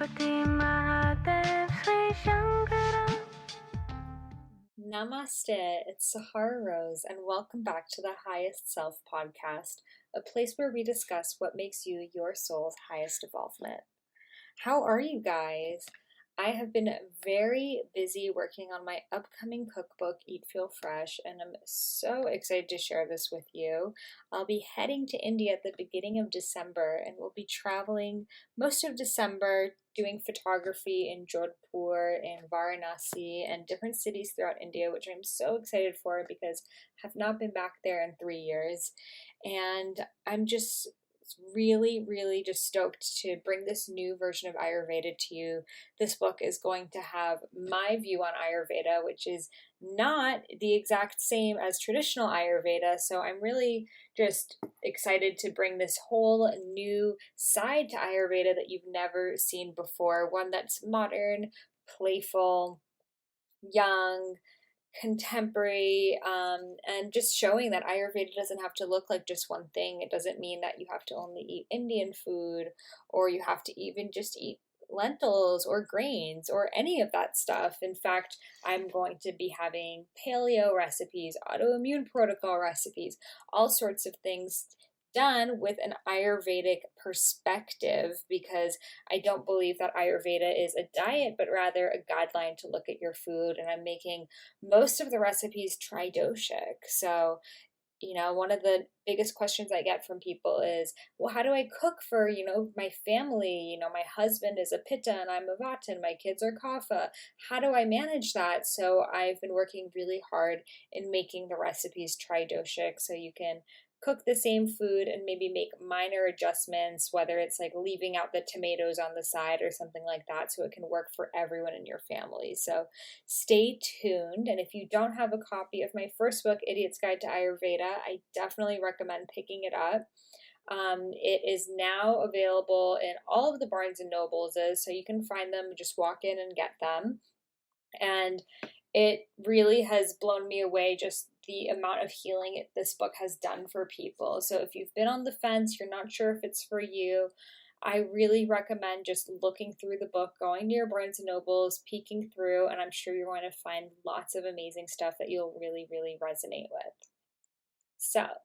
Ganpati Mahadev Shri Shankar. Namaste, it's Sahara Rose, and welcome back to the Highest Self podcast, a place where we discuss what makes you your soul's highest evolvement. How are you guys? I have been very busy working on my upcoming cookbook, Eat Feel Fresh, and I'm so excited to share this with you. I'll be heading to India at the beginning of December, and we'll be traveling most of December doing photography in Jodhpur and Varanasi and different cities throughout India, which I'm so excited for because I have not been back there in 3 years. And I'm just really just stoked to bring this new version of Ayurveda to you. This book is going to have my view on Ayurveda, which is not the exact same as traditional Ayurveda. So I'm really just excited to bring this whole new side to Ayurveda that you've never seen before, one that's modern, playful, young, contemporary, and just showing that Ayurveda doesn't have to look like just one thing. It doesn't mean that you have to only eat Indian food or you have to even just eat lentils or grains or any of that stuff. In fact, I'm going to be having paleo recipes, autoimmune protocol recipes, all sorts of things done with an Ayurvedic perspective because I don't believe that Ayurveda is a diet, but rather a guideline to look at your food. And I'm making most of the recipes tridoshic. So, one of the biggest questions I get from people is, well, how do I cook for, my family? My husband is a Pitta and I'm a Vata and my kids are Kapha. How do I manage that? So I've been working really hard in making the recipes tridoshic so you can cook the same food and maybe make minor adjustments, whether it's like leaving out the tomatoes on the side or something like that, so it can work for everyone in your family. So stay tuned. And if you don't have a copy of my first book, Idiot's Guide to Ayurveda, I definitely recommend picking it up. It is now available in all of the Barnes and Nobles, so you can find them, just walk in and get them. And it really has blown me away, just the amount of healing this book has done for people. So if you've been on the fence, you're not sure if it's for you, I really recommend just looking through the book, going to your Barnes and Nobles, peeking through, and I'm sure you're going to find lots of amazing stuff that you'll really resonate with. So,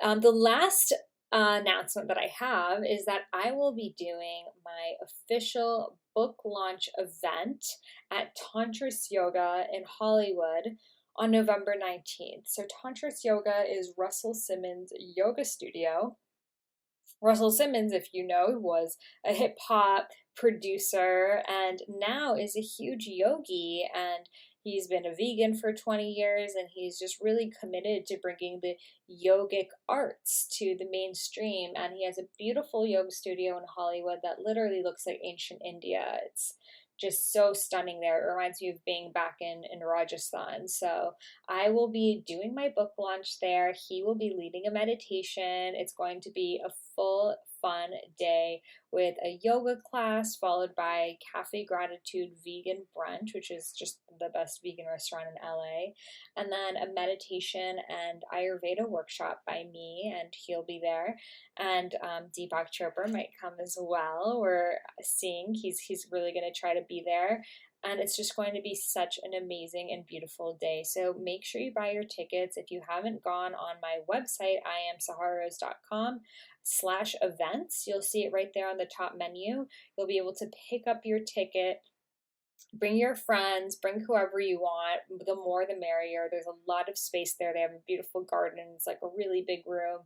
the last announcement that I have is that I will be doing my official book launch event at Tantris Yoga in Hollywood on November 19th. So, Tantris Yoga is Russell Simmons' yoga studio. Russell Simmons, if you know, was a hip hop producer and now is a huge yogi. And he's been a vegan for 20 years and he's just really committed to bringing the yogic arts to the mainstream. And he has a beautiful yoga studio in Hollywood that literally looks like ancient India. It's just so stunning there. It reminds me of being back in Rajasthan. So I will be doing my book launch there. He will be leading a meditation. It's going to be a full fun day with a yoga class followed by Cafe Gratitude vegan brunch, which is just the best vegan restaurant in LA, and then a meditation and Ayurveda workshop by me, and he'll be there, and Deepak Chopra might come as well. We're seeing he's really going to try to be there, and it's just going to be such an amazing and beautiful day. So make sure you buy your tickets. If you haven't gone on my website, iamsaharas.com/events, you'll see it right there on the top menu. You'll be able to pick up your ticket. Bring your friends, bring whoever you want. The more the merrier. There's a lot of space there. They have a beautiful garden. It's like a really big room.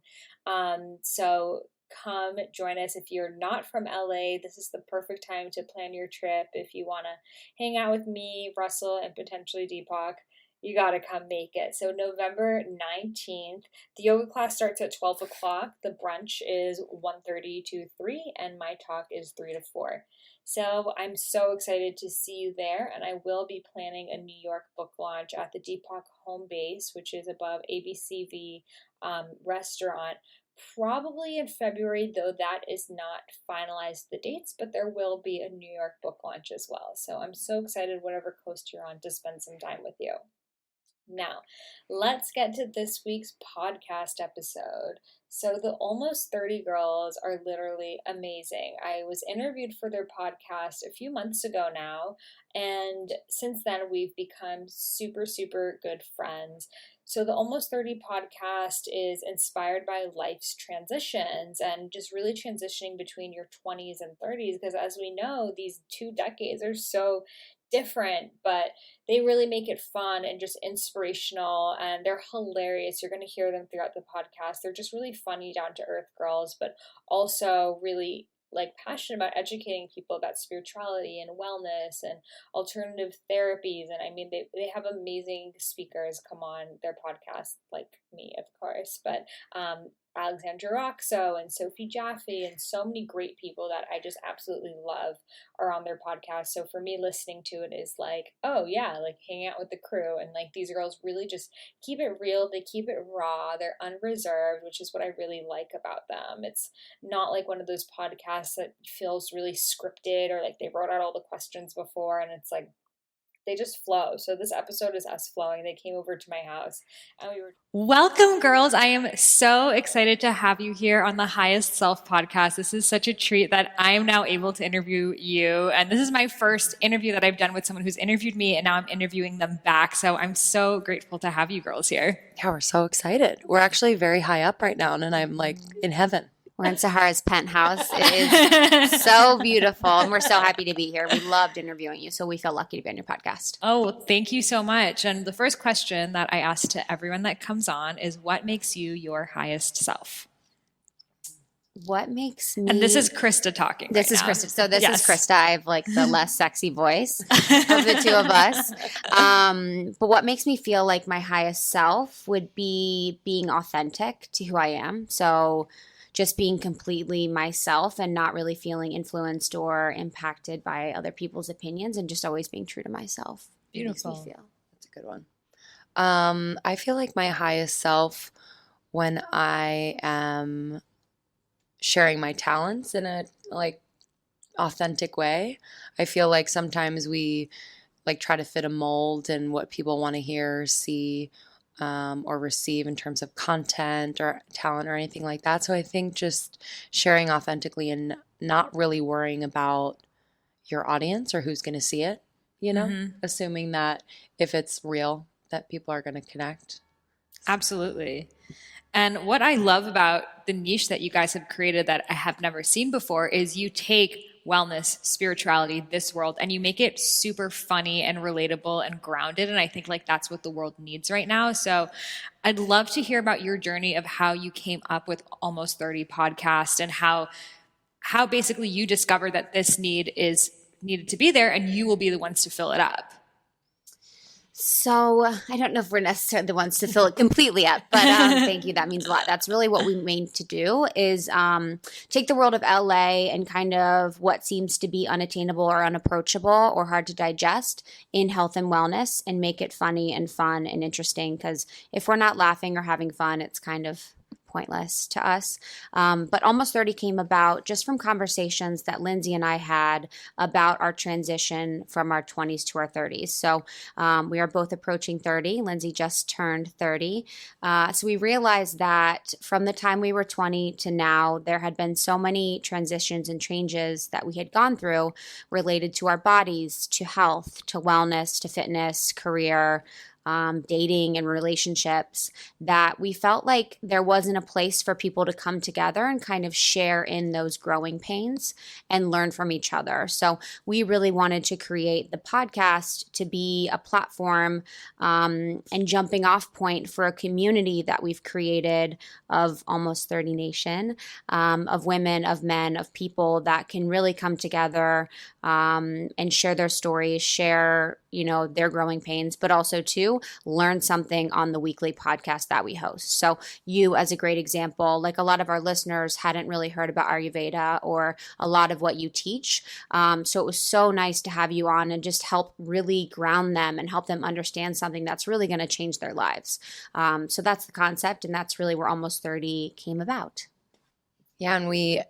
So come join us. If you're not from LA, this is the perfect time to plan your trip. If you want to hang out with me, Russell, and potentially Deepak, you got to come make it. So November 19th, the yoga class starts at 12 o'clock. The brunch is 1:30 to 3, and my talk is 3 to 4. So I'm so excited to see you there, and I will be planning a New York book launch at the Deepak home base, which is above ABCV restaurant, probably in February, though that is not finalized the dates, but there will be a New York book launch as well. So I'm so excited, whatever coast you're on, to spend some time with you. Now, let's get to this week's podcast episode. So, the Almost 30 girls are literally amazing. I was interviewed for their podcast a few months ago now, and since then, we've become super, super good friends. So, the Almost 30 podcast is inspired by life's transitions and just really transitioning between your 20s and 30s, because as we know, these 2 decades are so different, but they really make it fun and just inspirational, and they're hilarious. You're going to hear them throughout the podcast. They're just really funny, down to earth girls, but also really like passionate about educating people about spirituality and wellness and alternative therapies. And I mean, they have amazing speakers come on their podcast, like me, of course, but Alexandra Roxo and Sophie Jaffe and so many great people that I just absolutely love are on their podcast. So for me, listening to it is like, oh yeah, like hanging out with the crew. And like these girls really just keep it real. They keep it raw. They're unreserved, which is what I really like about them. It's not like one of those podcasts that feels really scripted or like they wrote out all the questions before and it's like they just flow. So this episode is us flowing. They came over to my house and we were. Welcome, girls. I am so excited to have you here on the Highest Self podcast. This is such a treat that I am now able to interview you. And this is my first interview that I've done with someone who's interviewed me, and now I'm interviewing them back. So I'm so grateful to have you girls here. Yeah, we're so excited. We're actually very high up right now, and I'm like in heaven. We're in Sahara's penthouse. It is so beautiful, and we're so happy to be here. We loved interviewing you, so we feel lucky to be on your podcast. Oh, well, thank you so much. And the first question that I ask to everyone that comes on is, what makes you your highest self? What makes me... And this is Krista talking. This is now. Krista. So this Yes. is Krista. I have like the less sexy voice of the two of us. But what makes me feel like my highest self would be being authentic to who I am. So just being completely myself and not really feeling influenced or impacted by other people's opinions, and just always being true to myself. Beautiful. It makes me feel. That's a good one. I feel like my highest self when I am sharing my talents in a like authentic way. I feel like sometimes we like try to fit a mold and what people want to hear, see, or receive in terms of content or talent or anything like that. So I think just sharing authentically and not really worrying about your audience or who's going to see it, you know, assuming that if it's real, that people are going to connect. Absolutely. And what I love about the niche that you guys have created that I have never seen before is you take wellness, spirituality, this world, and you make it super funny and relatable and grounded. And I think like that's what the world needs right now. So I'd love to hear about your journey of how you came up with Almost 30 podcast and how basically you discovered that this need is needed to be there and you will be the ones to fill it up. So I don't know if we're necessarily the ones to fill it completely up, but thank you. That means a lot. That's really what we mean to do is take the world of LA and kind of what seems to be unattainable or unapproachable or hard to digest in health and wellness and make it funny and fun and interesting. Because if we're not laughing or having fun, it's kind of pointless to us. But Almost 30 came about just from conversations that Lindsay and I had about our transition from our 20s to our 30s. So we are both approaching 30. Lindsay just turned 30. So we realized that from the time we were 20 to now, there had been so many transitions and changes that we had gone through related to our bodies, to health, to wellness, to fitness, career, dating and relationships, that we felt like there wasn't a place for people to come together and kind of share in those growing pains and learn from each other. So we really wanted to create the podcast to be a platform and jumping off point for a community that we've created of Almost 30 Nation, of women, of men, of people that can really come together and share their stories, share, their growing pains, but also to learn something on the weekly podcast that we host. So you, as a great example, like a lot of our listeners hadn't really heard about Ayurveda or a lot of what you teach. So it was so nice to have you on and just help really ground them and help them understand something that's really going to change their lives. So that's the concept, and that's really where Almost 30 came about. Yeah, and we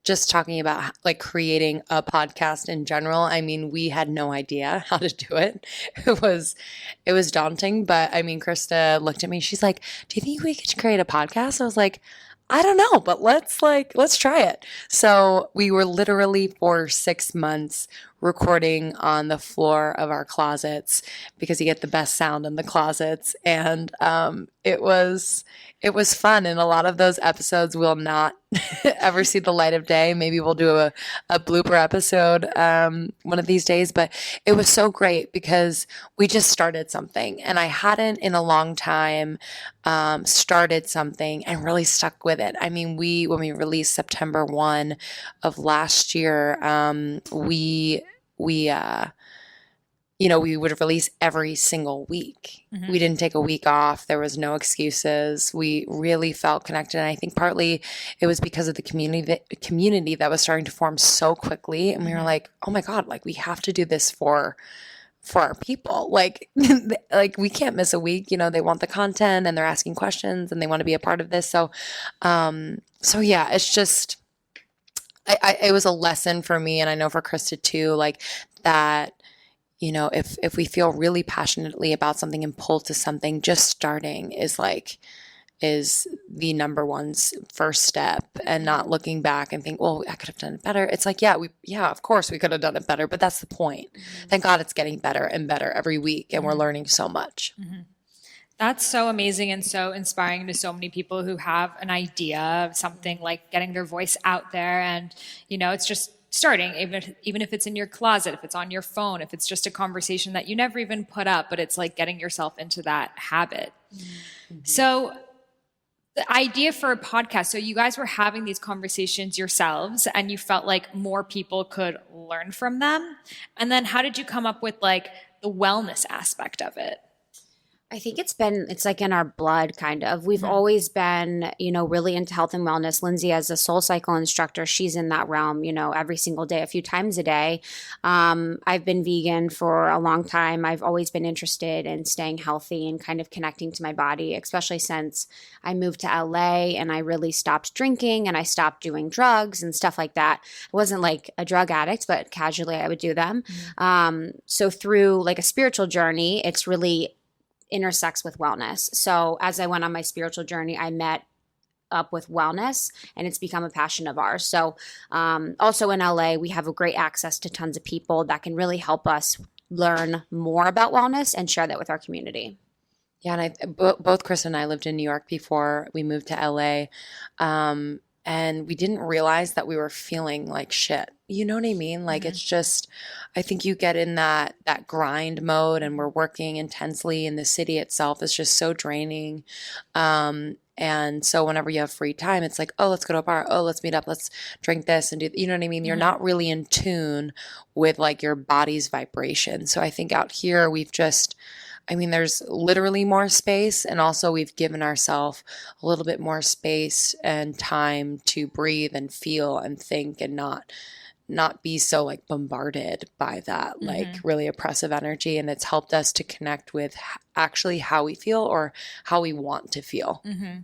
just talking about like creating a podcast in general. I mean, we had no idea how to do it. It was daunting, but I mean, Krista looked at me. She's like, "Do you think we could create a podcast?" I was like, "I don't know, but let's try it." So we were literally for 6 months recording on the floor of our closets because you get the best sound in the closets, and it was fun. And a lot of those episodes will not ever see the light of day. Maybe we'll do a blooper episode one of these days, but it was so great because we just started something, and I hadn't in a long time started something and really stuck with it. I mean, when we released September 1 of last year, we we would release every single week. Mm-hmm. We didn't take a week off. There was no excuses. We really felt connected. And I think partly it was because of the community that was starting to form so quickly. And we were like, oh my God, like we have to do this for our people. Like, like we can't miss a week. They want the content and they're asking questions and they want to be a part of this. So yeah, it's just, it was a lesson for me. And I know for Krista too, like that, if we feel really passionately about something and pull to something, just starting is the number one first step, and not looking back and think, well, I could have done it better. It's like, yeah, of course we could have done it better, but that's the point. Mm-hmm. Thank God it's getting better and better every week, and we're learning so much. Mm-hmm. That's so amazing and so inspiring to so many people who have an idea of something, like getting their voice out there. And, it's just starting, even if it's in your closet, if it's on your phone, if it's just a conversation that you never even put up, but it's like getting yourself into that habit. Mm-hmm. So the idea for a podcast, so you guys were having these conversations yourselves and you felt like more people could learn from them. And then how did you come up with like the wellness aspect of it? I think it's like in our blood, kind of. We've always been, really into health and wellness. Lindsay, as a soul cycle instructor, she's in that realm, every single day, a few times a day. I've been vegan for a long time. I've always been interested in staying healthy and kind of connecting to my body, especially since I moved to LA and I really stopped drinking and I stopped doing drugs and stuff like that. I wasn't like a drug addict, but casually I would do them. So through like a spiritual journey, it's really intersects with wellness. So as I went on my spiritual journey, I met up with wellness, and it's become a passion of ours. So also in LA, we have a great access to tons of people that can really help us learn more about wellness and share that with our community. Yeah, and both Chris and I lived in New York before we moved to LA. And we didn't realize that we were feeling like shit. You know what I mean? Like, it's just, I think you get in that grind mode, and we're working intensely, and the city itself is just so draining. And so whenever you have free time, it's like, oh, let's go to a bar. Oh, let's meet up. Let's drink this and do, you know what I mean? You're not really in tune with like your body's vibration. So I think out here there's literally more space, and also we've given ourselves a little bit more space and time to breathe and feel and think, and not be so like bombarded by that like really oppressive energy. And it's helped us to connect with actually how we feel or how we want to feel. Mm-hmm.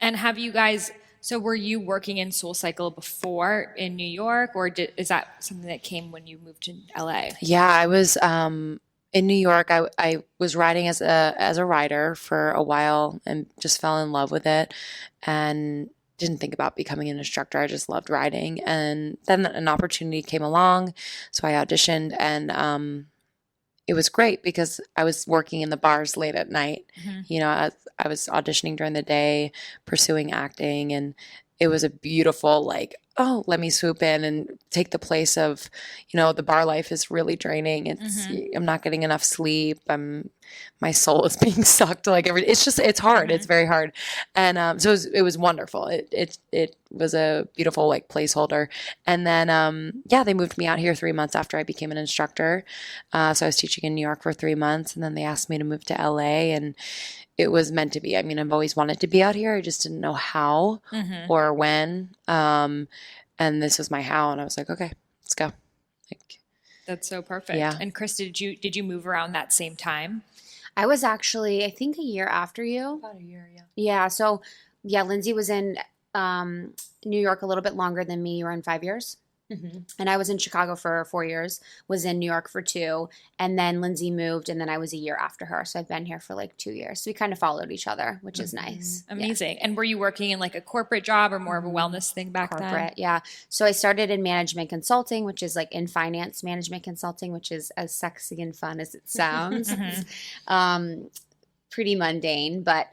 And have you guys, so were you working in Soul Cycle before in New York, or is that something that came when you moved to LA? Yeah, I was in New York. I was writing as a writer for a while and just fell in love with it and didn't think about becoming an instructor. I just loved writing. And then an opportunity came along, so I auditioned, and it was great because I was working in the bars late at night. I was auditioning during the day, pursuing acting, and it was a beautiful, like, oh, let me swoop in and take the place of, the bar life is really draining. It's I'm not getting enough sleep. My soul is being sucked. Like it's hard. It's very hard. And so it was wonderful. It was a beautiful like placeholder. And then they moved me out here 3 months after I became an instructor. So I was teaching in New York for 3 months, and then they asked me to move to LA, and it was meant to be. I mean, I've always wanted to be out here. I just didn't know how or when. And this was my how, and I was like, okay, let's go. Like, that's so perfect. Yeah. And Chris, did you move around that same time? I was actually, I think, a year after you. About a year, yeah. Yeah. So, yeah, Lindsay was in New York a little bit longer than me. You were in 5 years. And I was in Chicago for 4 years, was in New York for 2, and then Lindsay moved, and then I was a year after her. So I've been here for like 2 years. So we kind of followed each other, which is nice. Amazing. And were you working in like a corporate job or more of a wellness thing back then? Corporate, yeah. So I started in management consulting, which is like in finance management consulting, which is as sexy and fun as it sounds. It's, pretty mundane, but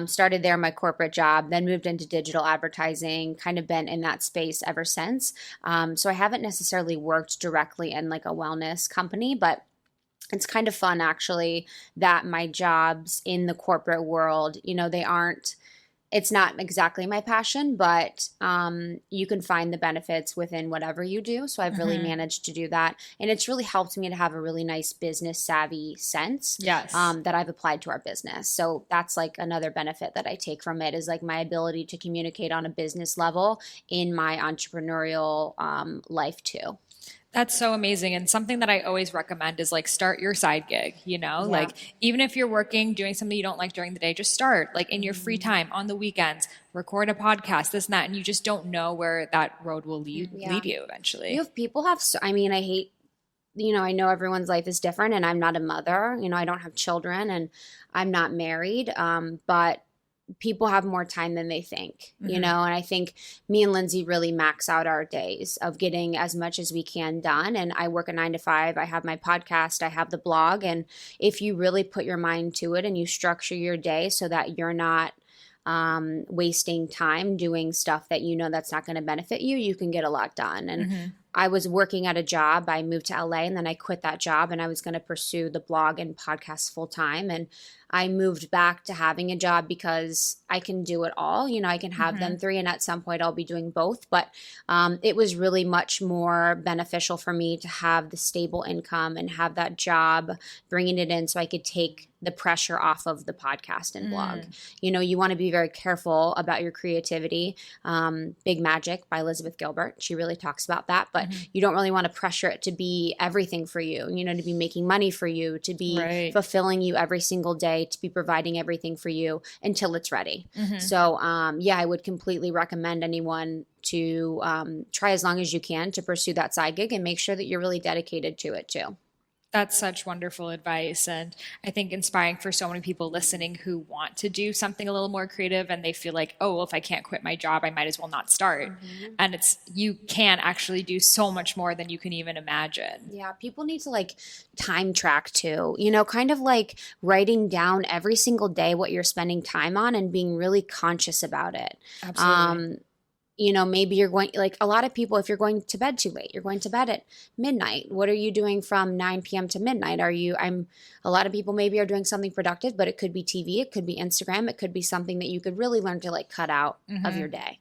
started there my corporate job, then moved into digital advertising, kind of been in that space ever since. So I haven't necessarily worked directly in like a wellness company, but it's kind of fun actually that my jobs in the corporate world, it's not exactly my passion, but you can find the benefits within whatever you do. So I've really managed to do that. And it's really helped me to have a really nice business savvy sense that I've applied to our business. So that's like another benefit that I take from it is like my ability to communicate on a business level in my entrepreneurial life too. That's so amazing. And something that I always recommend is like start your side gig, like even if you're working, doing something you don't like during the day, just start like in your free time on the weekends, record a podcast, this and that. And you just don't know where that road will lead you eventually. I hate, I know everyone's life is different and I'm not a mother, I don't have children and I'm not married. But people have more time than they think, and I think me and Lindsay really max out our days of getting as much as we can done. And I work a 9 to 5. I have my podcast, I have the blog. And if you really put your mind to it and you structure your day so that you're not wasting time doing stuff that that's not going to benefit you, you can get a lot done. And I was working at a job. I moved to LA and then I quit that job and I was going to pursue the blog and podcast full time. And I moved back to having a job because I can do it all. I can have them 3 and at some point I'll be doing both. But it was really much more beneficial for me to have the stable income and have that job, bringing it in so I could take the pressure off of the podcast and blog. You want to be very careful about your creativity. Big Magic by Elizabeth Gilbert. She really talks about that, but you don't really want to pressure it to be everything for you, to be making money for you, to be fulfilling you every single day, to be providing everything for you until it's ready. So, I would completely recommend anyone to try as long as you can to pursue that side gig and make sure that you're really dedicated to it too. That's such wonderful advice. And I think inspiring for so many people listening who want to do something a little more creative and they feel like, oh, well, if I can't quit my job, I might as well not start. And you can actually do so much more than you can even imagine. Yeah. People need to like time track too, kind of like writing down every single day what you're spending time on and being really conscious about it. Absolutely. Maybe you're going, like a lot of people, if you're going to bed too late, you're going to bed at midnight. What are you doing from 9 p.m. to midnight? A lot of people maybe are doing something productive, but it could be TV, it could be Instagram, it could be something that you could really learn to like cut out of your day,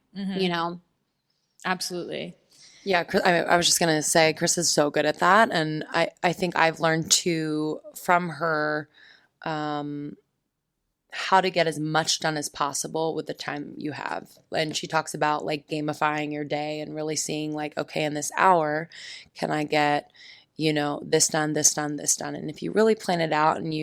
Absolutely. Yeah, I was just going to say, Chris is so good at that. And I think I've learned from her, how to get as much done as possible with the time you have. And she talks about like gamifying your day and really seeing like, okay, in this hour, can I get, this done, this done, this done. And if you really plan it out and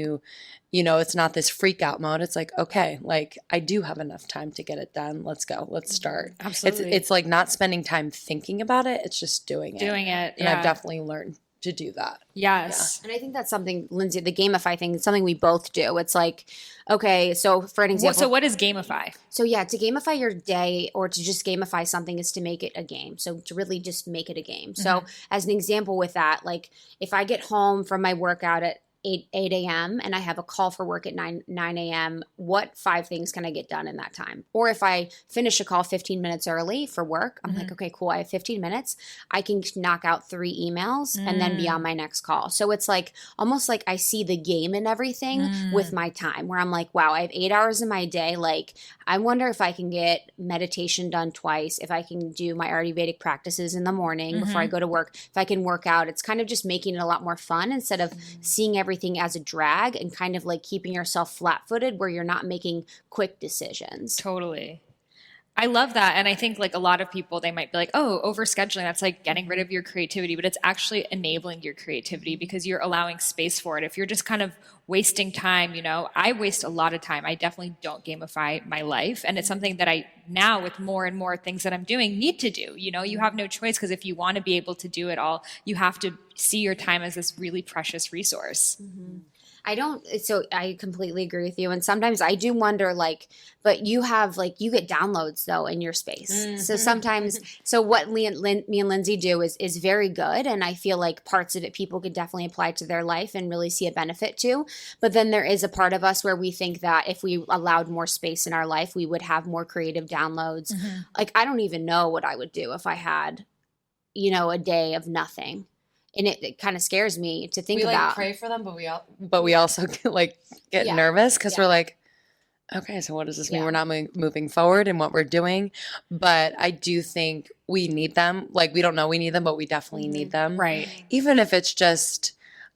it's not this freak out mode, it's like, okay, like I do have enough time to get it done. Let's go. Let's start. Absolutely. It's like not spending time thinking about it. It's just doing it. And I've definitely learned to do that. Yes. Yeah. And I think that's something, Lindsay, the gamify thing is something we both do. It's like, okay, so for an example. So what is gamify? So to gamify your day or to just gamify something is to make it a game. So to really just make it a game. So as an example with that, like if I get home from my workout at 8 a.m. and I have a call for work at 9 a.m., what 5 things can I get done in that time? Or if I finish a call 15 minutes early for work, I'm like, okay, cool, I have 15 minutes. I can knock out 3 emails and then be on my next call. So it's like almost like I see the game in everything with my time where I'm like, wow, I have 8 hours in my day. Like, I wonder if I can get meditation done twice, if I can do my Ayurvedic practices in the morning before I go to work, if I can work out. It's kind of just making it a lot more fun instead of seeing everything as a drag and kind of like keeping yourself flat-footed where you're not making quick decisions. Totally. I love that. And I think like a lot of people, they might be like, oh, overscheduling, that's like getting rid of your creativity, but it's actually enabling your creativity because you're allowing space for it. If you're just kind of wasting time, I waste a lot of time. I definitely don't gamify my life. And it's something that I now, with more and more things that I'm doing, need to do. You have no choice, because if you want to be able to do it all, you have to see your time as this really precious resource. So I completely agree with you. And sometimes I do wonder, but you have, you get downloads though in your space. So sometimes, what me and Lindsay do is very good. And I feel like parts of it people could definitely apply to their life and really see a benefit to. But then there is a part of us where we think that if we allowed more space in our life, we would have more creative downloads. I don't even know what I would do if I had, a day of nothing. And it kind of scares me to think about. We pray for them, but we also get nervous because we're like, okay, so what does this mean? We're not moving forward in what we're doing. But I do think we need them. We don't know we need them, but we definitely need them. Right. Even if it's just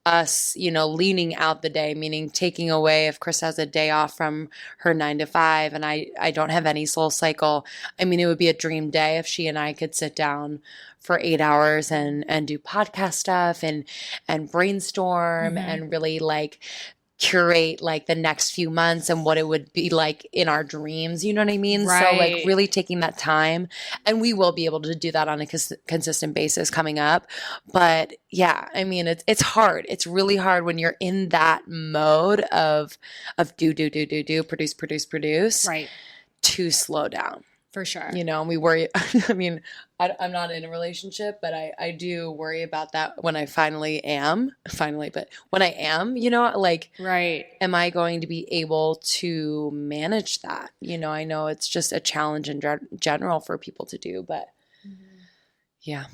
us, leaning out the day, meaning taking away, if Chris has a day off from her 9 to 5 and I don't have any Soul Cycle. I mean, it would be a dream day if she and I could sit down for 8 hours and do podcast stuff and brainstorm and really curate the next few months and what it would be like in our dreams. You know what I mean? Right. So really taking that time, and we will be able to do that on a consistent basis coming up. But yeah, I mean, it's hard. It's really hard when you're in that mode of do, produce, Right. to slow down. For sure. And we worry. I mean, I'm not in a relationship, but I do worry about that when I but when I am, Right. am I going to be able to manage that? I know it's just a challenge in general for people to do, but yeah.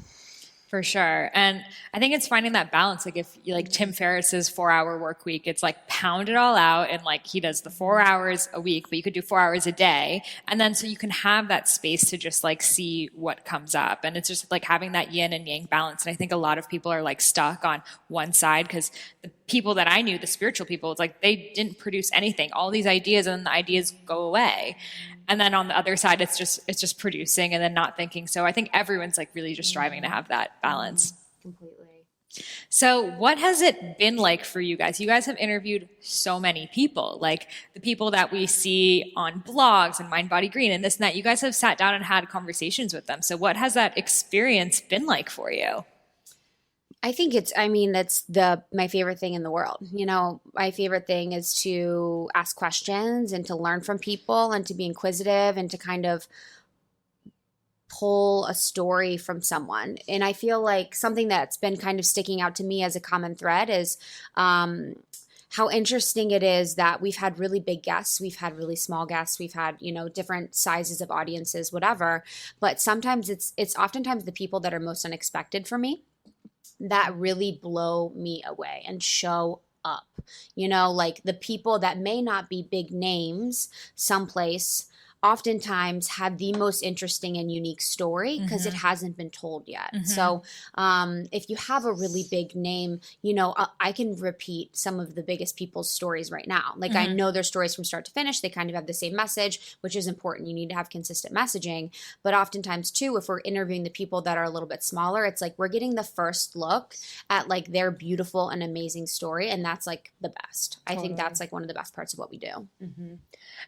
For sure. And I think it's finding that balance. If Tim Ferriss's 4-hour work week, it's pound it all out. And he does the 4 hours a week, but you could do 4 hours a day. And then so you can have that space to just see what comes up. And it's just having that yin and yang balance. And I think a lot of people are stuck on one side, because the people that I knew, the spiritual people, it's they didn't produce anything, all these ideas, and then the ideas go away. And then on the other side, it's just producing and then not thinking. So I think everyone's really just striving to have that balance. Completely. So what has it been like for you guys? You guys have interviewed so many people, the people that we see on blogs and Mind Body Green and this and that. You guys have sat down and had conversations with them. So what has that experience been like for you? I think that's my favorite thing in the world. My favorite thing is to ask questions and to learn from people and to be inquisitive and to kind of pull a story from someone. And I feel like something that's been kind of sticking out to me as a common thread is how interesting it is that we've had really big guests, we've had really small guests, we've had, different sizes of audiences, whatever. But sometimes it's oftentimes the people that are most unexpected for me that really blow me away and show up. The people that may not be big names someplace oftentimes have the most interesting and unique story because it hasn't been told yet. So if you have a really big name, I can repeat some of the biggest people's stories right now. I know their stories from start to finish. They kind of have the same message, which is important. You need to have consistent messaging. But oftentimes too, if we're interviewing the people that are a little bit smaller, it's we're getting the first look at their beautiful and amazing story. And that's the best. Totally. I think that's one of the best parts of what we do.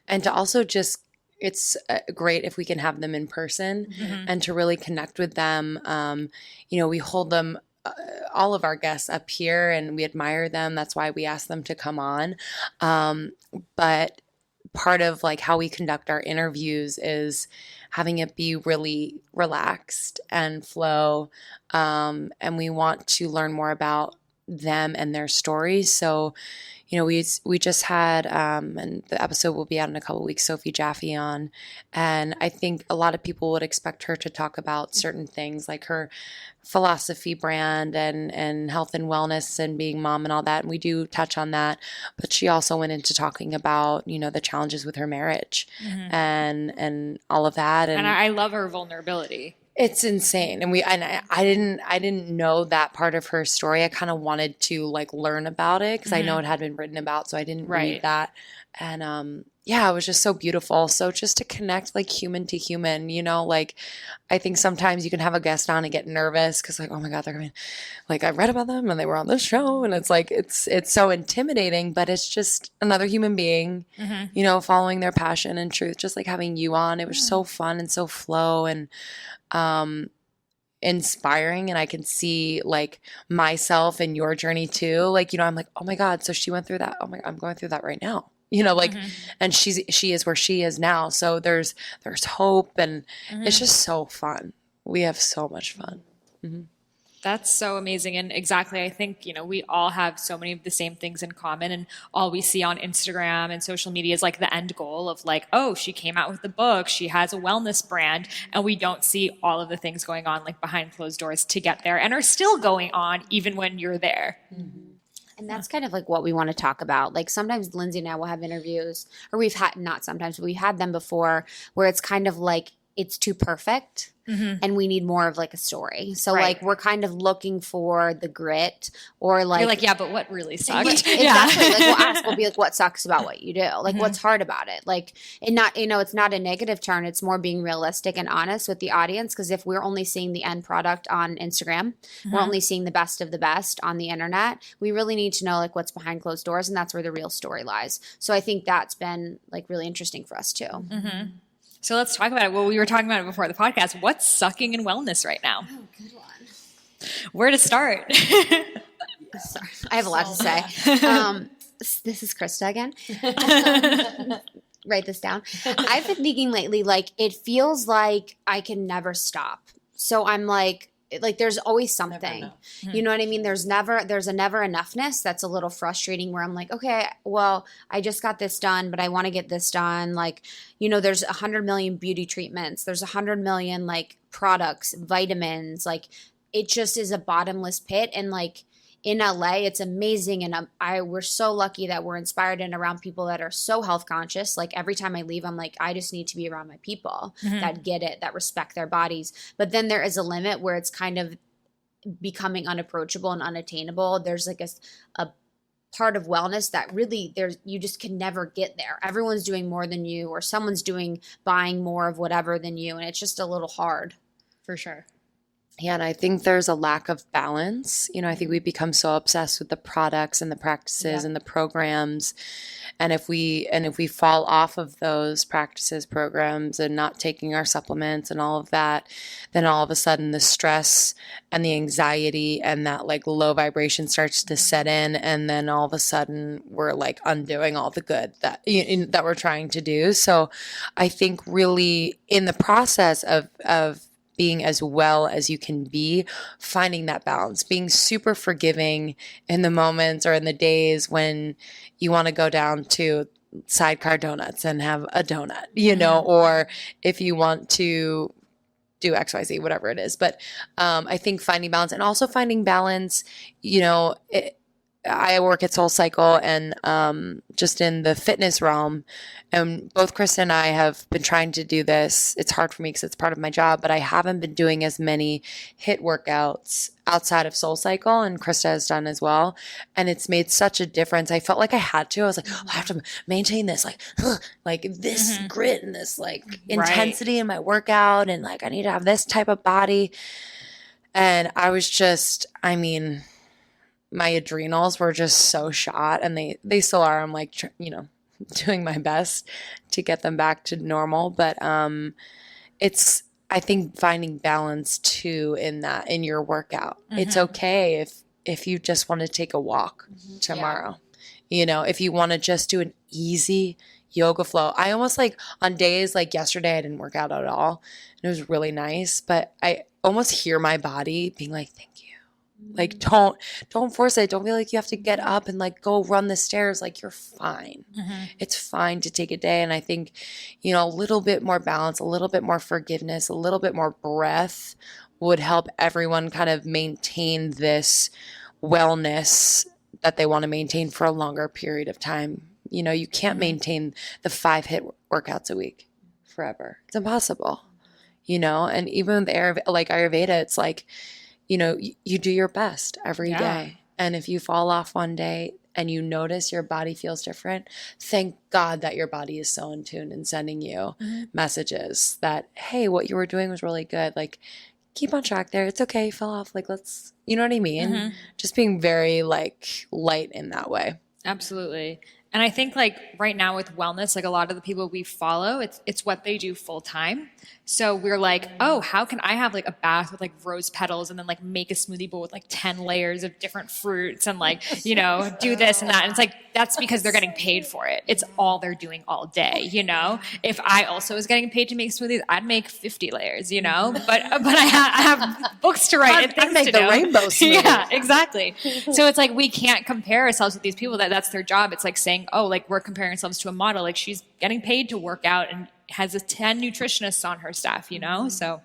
And to also just, it's great if we can have them in person and to really connect with them. We hold them, all of our guests up here, and we admire them. That's why we ask them to come on. But part of how we conduct our interviews is having it be really relaxed and flow. And we want to learn more about them and their stories. So, we just had, and the episode will be out in a couple of weeks, Sophie Jaffe on, and I think a lot of people would expect her to talk about certain things like her philosophy brand and health and wellness and being mom and all that. And we do touch on that, but she also went into talking about, the challenges with her marriage and all of that. And I love her vulnerability. It's insane. And I didn't know that part of her story. I kind of wanted to learn about it because I know it had been written about, so I didn't read that. And yeah, it was just so beautiful. So just to connect like human to human, like I think sometimes you can have a guest on and get nervous because like, oh my God, they're coming. Like I read about them and they were on this show, and it's like it's so intimidating, but it's just another human being, following their passion and truth, just like having you on. It was so fun and so flow and inspiring, and I can see like myself and your journey too. Like, I'm like, oh my God, so she went through that. Oh my, I'm going through that right now. Like, and she is where she is now. So there's hope, and it's just so fun. We have so much fun. That's so amazing. And exactly, I think, we all have so many of the same things in common, and all we see on Instagram and social media is like the end goal of like, oh, she came out with the book, she has a wellness brand, and we don't see all of the things going on like behind closed doors to get there and are still going on even when you're there. And that's kind of like what we want to talk about. Like sometimes Lindsay and I will have interviews, or we've had, not sometimes, but we've had them before, where it's kind of like it's too perfect and we need more of like a story. So like we're kind of looking for the grit, or like, you're like, yeah, but what really sucked? Exactly. Like we'll ask, we'll be like, what sucks about what you do? Like what's hard about it? Like, and not, it's not a negative turn. It's more being realistic and honest with the audience. Cause if we're only seeing the end product on Instagram, we're only seeing the best of the best on the internet. We really need to know like what's behind closed doors, and that's where the real story lies. So I think that's been like really interesting for us too. So let's talk about it. Well, we were talking about it before the podcast. What's sucking in wellness right now? Oh, good one. Where to start? Sorry, I have a lot to say. This is Krista again. Write this down. I've been thinking lately, like it feels like I can never stop. So I'm like there's always something. You know what I mean? There's a never enoughness that's a little frustrating, where I'm like, okay, well, I just got this done, but I want to get this done. Like, there's 100 million beauty treatments. There's 100 million like products, vitamins. Like it just is a bottomless pit. And like in LA, it's amazing. And we're so lucky that we're inspired and around people that are so health conscious. Like every time I leave, I'm like, I just need to be around my people that get it, that respect their bodies. But then there is a limit where it's kind of becoming unapproachable and unattainable. There's like a part of wellness that really you just can never get there. Everyone's doing more than you, or someone's buying more of whatever than you. And it's just a little hard. For sure. Yeah, and I think there's a lack of balance. I think we become so obsessed with the products and the practices and the programs. And if we fall off of those practices, programs, and not taking our supplements and all of that, then all of a sudden the stress and the anxiety and that like low vibration starts to set in, and then all of a sudden we're like undoing all the good that we're trying to do. So I think really in the process of being as well as you can be, finding that balance, being super forgiving in the moments or in the days when you want to go down to Sidecar Donuts and have a donut, or if you want to do XYZ, whatever it is. But I think finding balance, and also finding balance, I work at Soul Cycle and just in the fitness realm, and both Krista and I have been trying to do this. It's hard for me because it's part of my job, but I haven't been doing as many HIIT workouts outside of Soul Cycle, and Krista has done as well. And it's made such a difference. I felt like I had to. I was like, I have to maintain this, like this grit and this like intensity in my workout, and like I need to have this type of body. And I was just, my adrenals were just so shot, and they still are. I'm like, doing my best to get them back to normal. But it's, I think, finding balance too in your workout. It's okay if you just want to take a walk tomorrow. If you want to just do an easy yoga flow. I almost like on days like yesterday, I didn't work out at all, and it was really nice, but I almost hear my body being like, thank you. Like, don't force it. Don't feel like you have to get up and like go run the stairs. Like, you're fine. It's fine to take a day. And I think, a little bit more balance, a little bit more forgiveness, a little bit more breath would help everyone kind of maintain this wellness that they want to maintain for a longer period of time. You can't maintain the 5 HIIT workouts a week forever. It's impossible, and even with Ayurveda, it's like, you do your best every day. And if you fall off one day and you notice your body feels different, thank God that your body is so in tune and sending you messages that, hey, what you were doing was really good. Like, keep on track there. It's okay. You fell off. Like, let's, you know what I mean? Just being very like light in that way. Absolutely. And I think like right now with wellness, like a lot of the people we follow, it's what they do full time. So we're like, oh, how can I have like a bath with like rose petals and then like make a smoothie bowl with like 10 layers of different fruits and like, you know, do this and that. And it's like, that's because they're getting paid for it. It's all they're doing all day, you know? If I also was getting paid to make smoothies, I'd make 50 layers, you know? But I have books to write and things make to the do. rainbow smoothie. Yeah, exactly. So it's like, we can't compare ourselves with these people that's their job. It's like saying, oh, like we're comparing ourselves to a model. Like she's getting paid to work out and has 10 nutritionists on her staff, you know? So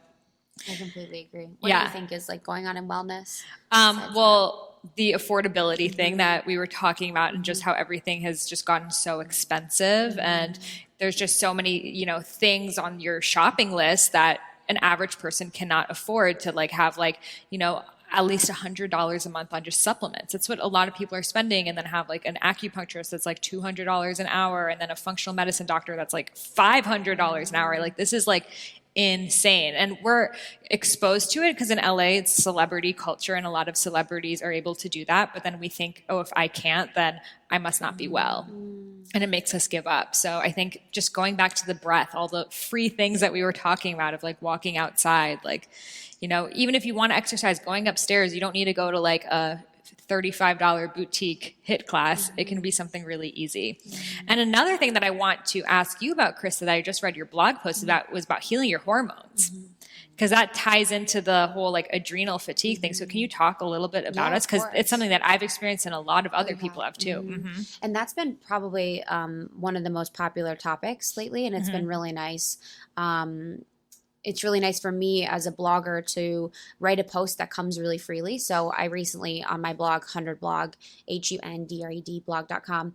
I completely agree. What do you think is like going on in wellness? Well, the affordability thing that we were talking about and just how everything has just gotten so expensive and there's just so many, you know, things on your shopping list that an average person cannot afford to like have like, you know, at least $100 a month on just supplements. That's what a lot of people are spending, and then have like an acupuncturist that's like $200 an hour, and then a functional medicine doctor that's like $500 an hour. Like this is like insane. And we're exposed to it because in LA it's celebrity culture and a lot of celebrities are able to do that. But then we think, oh, if I can't, then I must not be well. And it makes us give up. So I think just going back to the breath, all the free things that we were talking about of like walking outside, like, you know, even if you want to exercise, going upstairs, you don't need to go to like a $35 boutique HIIT class. It can be something really easy. And another thing that I want to ask you about, Krista, that I just read your blog post about was about healing your hormones. Because that ties into the whole like adrenal fatigue thing. So can you talk a little bit about us? Because it's something that I've experienced and a lot of other people have too. And that's been probably one of the most popular topics lately, and it's been really nice. It's really nice for me as a blogger to write a post that comes really freely. So I recently on my blog, 100 blog, HUNDRED blog.com,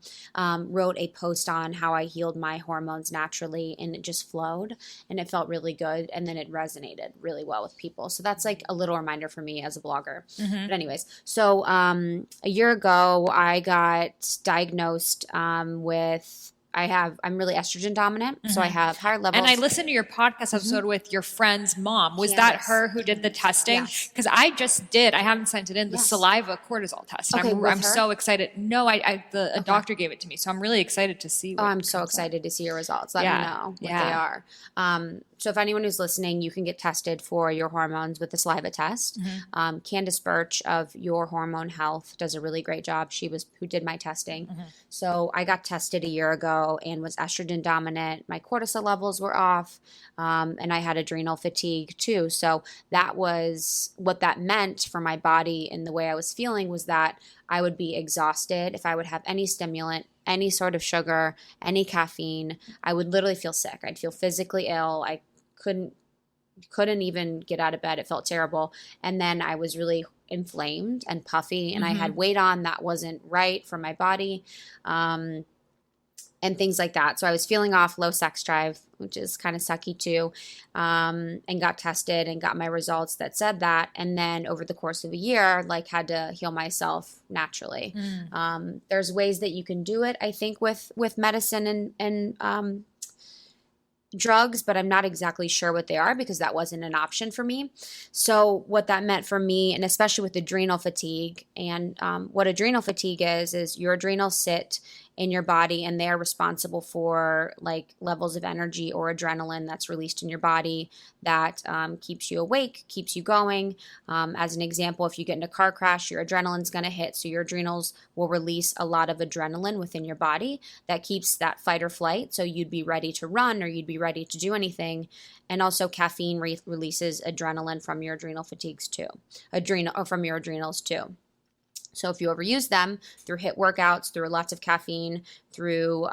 wrote a post on how I healed my hormones naturally, and it just flowed and it felt really good. And then it resonated really well with people. So that's like a little reminder for me as a blogger. But anyways, so a year ago, I got diagnosed with I'm really estrogen dominant, so I have higher levels. And I listened to your podcast episode with your friend's mom. Was that her who did the testing? Because I just did. I haven't sent it in. The saliva cortisol test. Okay, I'm so excited. No, a doctor gave it to me, so I'm really excited to see. I'm so excited to see your results. Let me know what they are. So if anyone who's listening, you can get tested for your hormones with the saliva test. Candace Birch of Your Hormone Health does a really great job. She was who did my testing. So I got tested a year ago and was estrogen dominant. My cortisol levels were off, and I had adrenal fatigue too. So that was what that meant for my body, and the way I was feeling was that I would be exhausted if I would have any stimulant, any sort of sugar, any caffeine. I would literally feel sick. I'd feel physically ill. I couldn't even get out of bed. It felt terrible. And then I was really inflamed and puffy, and I had weight on that wasn't right for my body, and things like that. So I was feeling off, low sex drive, which is kind of sucky too, and got tested and got my results that said that. And then over the course of a year, like had to heal myself naturally. There's ways that you can do it, I think, with medicine and drugs, but I'm not exactly sure what they are because that wasn't an option for me. So what that meant for me, and especially with adrenal fatigue, and what adrenal fatigue is your adrenals sit in your body and they're responsible for like levels of energy or adrenaline that's released in your body that keeps you awake, keeps you going. As an example, if you get in a car crash, your adrenaline's going to hit. So your adrenals will release a lot of adrenaline within your body that keeps that fight or flight. So you'd be ready to run or you'd be ready to do anything. And also caffeine releases adrenaline from your adrenal fatigues too, from your adrenals too. So if you overuse them through HIIT workouts, through lots of caffeine, through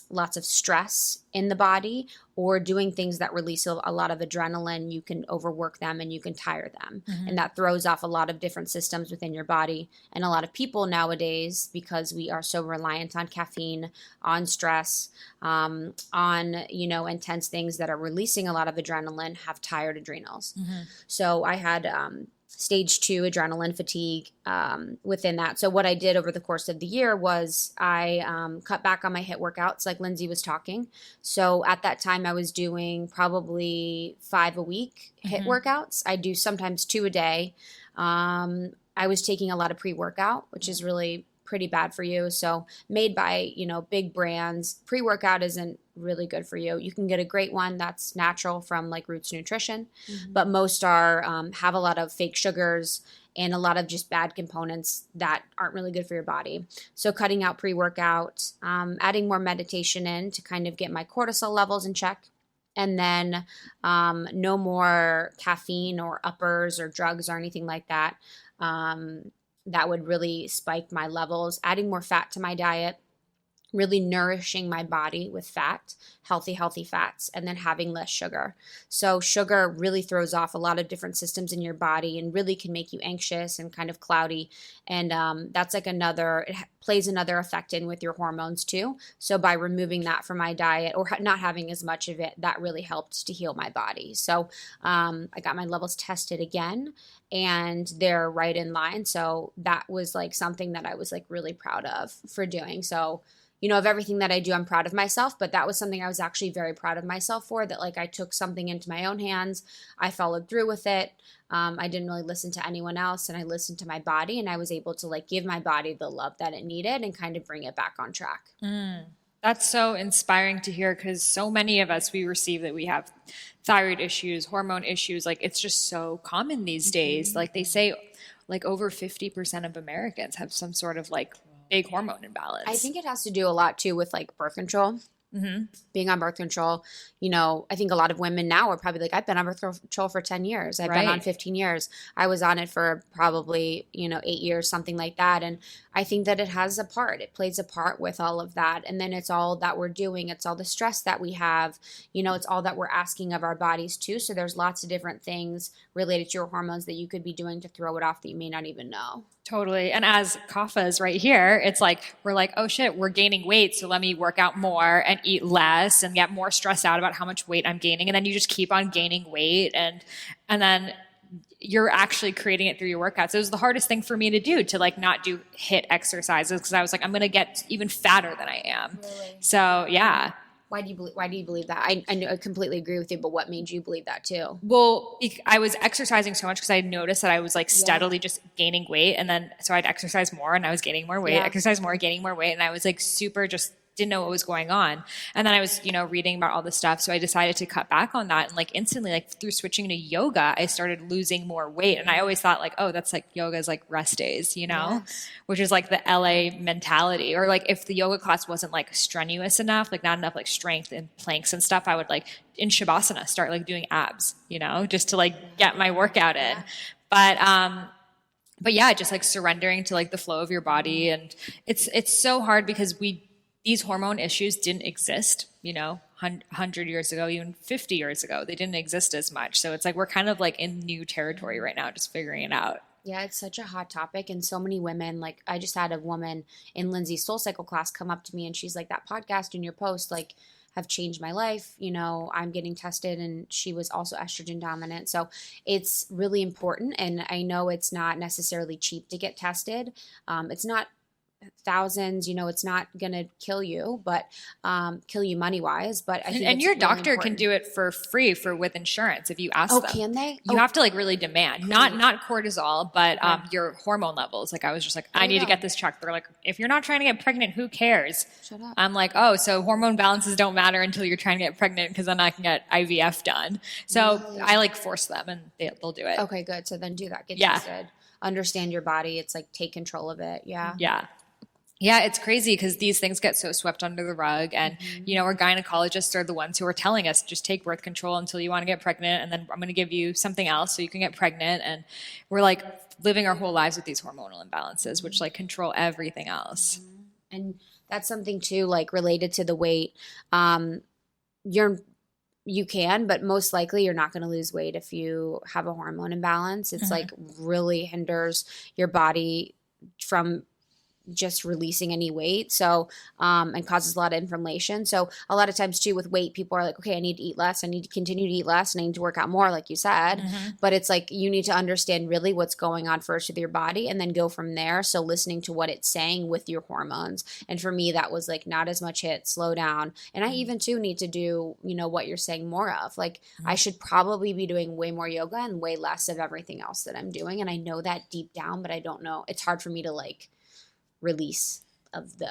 lots of stress in the body, or doing things that release a lot of adrenaline, you can overwork them and you can tire them. And that throws off a lot of different systems within your body. And a lot of people nowadays, because we are so reliant on caffeine, on stress, on, intense things that are releasing a lot of adrenaline, have tired adrenals. So I had stage 2 adrenaline fatigue within that. So what I did over the course of the year was I cut back on my HIIT workouts like Lindsay was talking. So at that time I was doing probably 5 a week HIIT workouts. I do sometimes 2 a day. I was taking a lot of pre-workout, which is really pretty bad for you. So made by, big brands, pre-workout isn't really good for you. You can get a great one that's natural from like Roots Nutrition, but most are have a lot of fake sugars and a lot of just bad components that aren't really good for your body. So cutting out pre-workout, adding more meditation in to kind of get my cortisol levels in check. And then no more caffeine or uppers or drugs or anything like that. That would really spike my levels, adding more fat to my diet, really nourishing my body with fat, healthy fats, and then having less sugar. So sugar really throws off a lot of different systems in your body and really can make you anxious and kind of cloudy. And that's like it plays another effect in with your hormones too. So by removing that from my diet or not having as much of it, that really helped to heal my body. So I got my levels tested again and they're right in line. So that was like something that I was like really proud of for doing. So of everything that I do, I'm proud of myself, but that was something I was actually very proud of myself for, that like I took something into my own hands. I followed through with it. I didn't really listen to anyone else, and I listened to my body, and I was able to like give my body the love that it needed and kind of bring it back on track. That's so inspiring to hear, because so many of us, we receive that we have thyroid issues, hormone issues. Like it's just so common these days. Like they say like over 50% of Americans have some sort of like big hormone imbalance. I think it has to do a lot too with like birth control. Being on birth control, I think a lot of women now are probably like, I've been on birth control for 10 years. I've been on 15 years. I was on it for probably, 8 years, something like that. And I think that it has a part. It plays a part with all of that. And then it's all that we're doing. It's all the stress that we have. It's all that we're asking of our bodies too. So there's lots of different things related to your hormones that you could be doing to throw it off that you may not even know. Totally. And as Kafa's right here, it's like, we're like, oh shit, we're gaining weight. So let me work out more and eat less and get more stressed out about how much weight I'm gaining. And then you just keep on gaining weight. And then you're actually creating it through your workouts. It was the hardest thing for me to do, to like not do HIIT exercises, because I was like, I'm going to get even fatter than I am. Really? So yeah. Why do you believe that? I completely agree with you, but what made you believe that too? Well, I was exercising so much because I noticed that I was like steadily just gaining weight. And then, so I'd exercise more and I was gaining more weight, exercise more, gaining more weight. And I was like super just didn't know what was going on. And then I was, reading about all this stuff. So I decided to cut back on that. And like instantly, like through switching to yoga, I started losing more weight. And I always thought like, oh, that's like yoga's like rest days, which is like the LA mentality. Or like if the yoga class wasn't like strenuous enough, like not enough like strength and planks and stuff, I would like in Shavasana start like doing abs, just to like get my workout in. But yeah, just like surrendering to like the flow of your body. And it's so hard because these hormone issues didn't exist, 100 years ago, even 50 years ago. They didn't exist as much. So it's like we're kind of like in new territory right now, just figuring it out. Yeah, it's such a hot topic. And so many women, like I just had a woman in Lindsay's Soul Cycle class come up to me and she's like, that podcast and your post like have changed my life. I'm getting tested, and she was also estrogen dominant. So it's really important. And I know it's not necessarily cheap to get tested. It's not thousands, it's not going to kill you, but kill you money wise. But I think and your really doctor important. can do it for free with insurance if you ask them. Oh, can they? You have to like really demand, not cortisol, but your hormone levels. Like I was just like, I need to get this checked. They're like, if you're not trying to get pregnant, who cares? Shut up. I'm like, oh, so hormone balances don't matter until you're trying to get pregnant, because then I can get IVF done. So I like force them, and they'll do it. Okay, good. So then do that. Get tested. Understand your body. It's like take control of it. Yeah. Yeah, it's crazy because these things get so swept under the rug. And, our gynecologists are the ones who are telling us, just take birth control until you want to get pregnant. And then I'm going to give you something else so you can get pregnant. And we're like living our whole lives with these hormonal imbalances, which like control everything else. And that's something too, like related to the weight. You can, but most likely you're not going to lose weight if you have a hormone imbalance. It's like really hinders your body from just releasing any weight. So, and causes a lot of inflammation. So a lot of times too with weight, people are like, okay, I need to eat less. I need to continue to eat less and I need to work out more, like you said. But it's like, you need to understand really what's going on first with your body and then go from there. So listening to what it's saying with your hormones. And for me, that was like not as much hit, slow down. And I even too need to do, what you're saying more of. Like I should probably be doing way more yoga and way less of everything else that I'm doing. And I know that deep down, but I don't know. It's hard for me to like release of the,